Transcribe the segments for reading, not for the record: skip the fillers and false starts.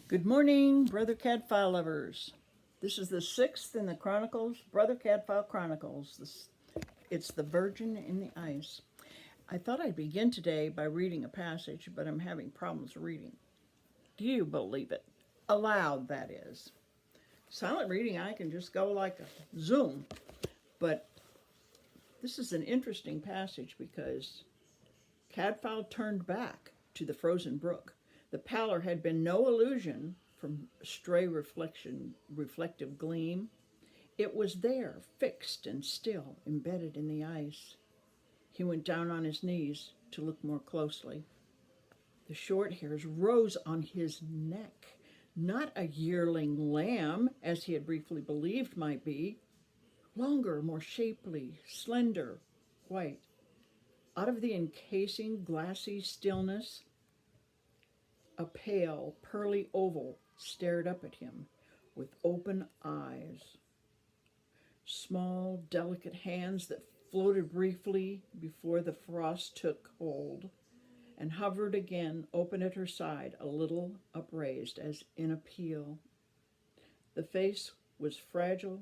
Good morning, Brother Cadfael lovers. This is the sixth in the Chronicles, Brother Cadfael Chronicles. It's the Virgin in the Ice. I thought I'd begin today by reading a passage, but I'm having problems reading. Do you believe it? Aloud, that is. Silent reading, I can just go like a zoom. But this is an interesting passage because Cadfael turned back to the frozen brook. The pallor had been no illusion from stray reflective gleam. It was there, fixed and still, embedded in the ice. He went down on his knees to look more closely. The short hairs rose on his neck, not a yearling lamb, as he had briefly believed might be, longer, more shapely, slender, white. Out of the encasing glassy stillness, a pale, pearly oval stared up at him with open eyes. Small, delicate hands that floated briefly before the frost took hold and hovered again, open at her side, a little upraised as in appeal. The face was fragile,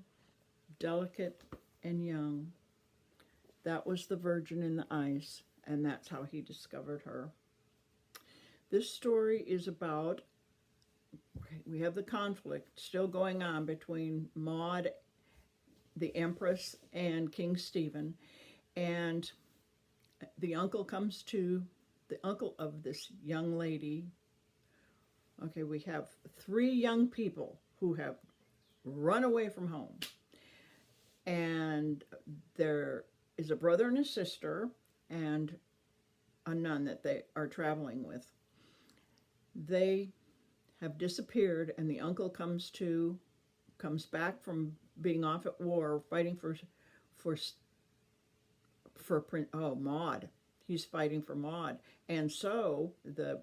delicate, and young. That was the Virgin in the ice, and that's how he discovered her. This story is about, we have the conflict still going on between Maud, the Empress, and King Stephen, and the uncle of this young lady. Okay, we have three young people who have run away from home, and there is a brother and a sister and a nun that they are traveling with. They have disappeared, and the uncle comes back from being off at war, fighting for Maud. He's fighting for Maud, and so the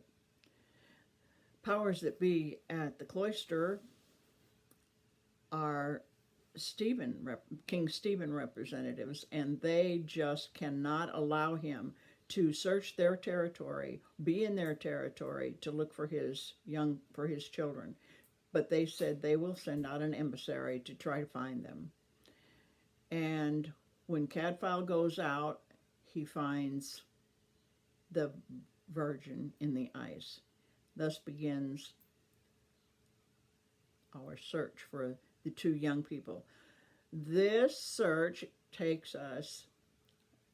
powers that be at the cloister are King Stephen representatives, and they just cannot allow him to search their territory, be in their territory to look for his children. But they said they will send out an emissary to try to find them. And when Cadfael goes out, he finds the Virgin in the ice. Thus begins our search for the two young people. This search takes us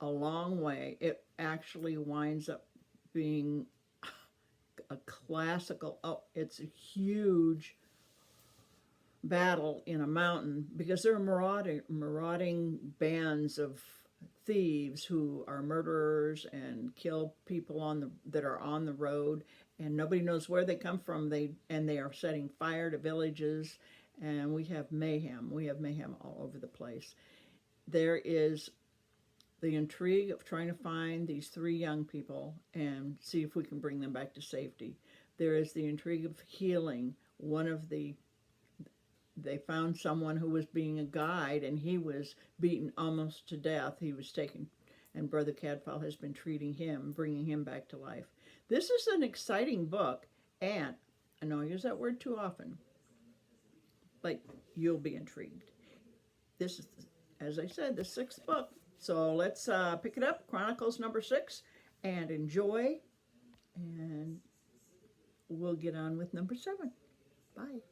a long way. It actually winds up being a classical, it's a huge battle in a mountain because there are marauding bands of thieves who are murderers and kill people that are on the road, and nobody knows where they come from. They are setting fire to villages, and we have mayhem all over the place. There is the intrigue of trying to find these three young people and see if we can bring them back to safety. There is the intrigue of healing. They found someone who was being a guide, and he was beaten almost to death. He was taken, and Brother Cadfael has been treating him, bringing him back to life. This is an exciting book, and I know I use that word too often, but you'll be intrigued. This is, as I said, the sixth book. So let's pick it up, Chronicles number 6, and enjoy, and we'll get on with number 7. Bye.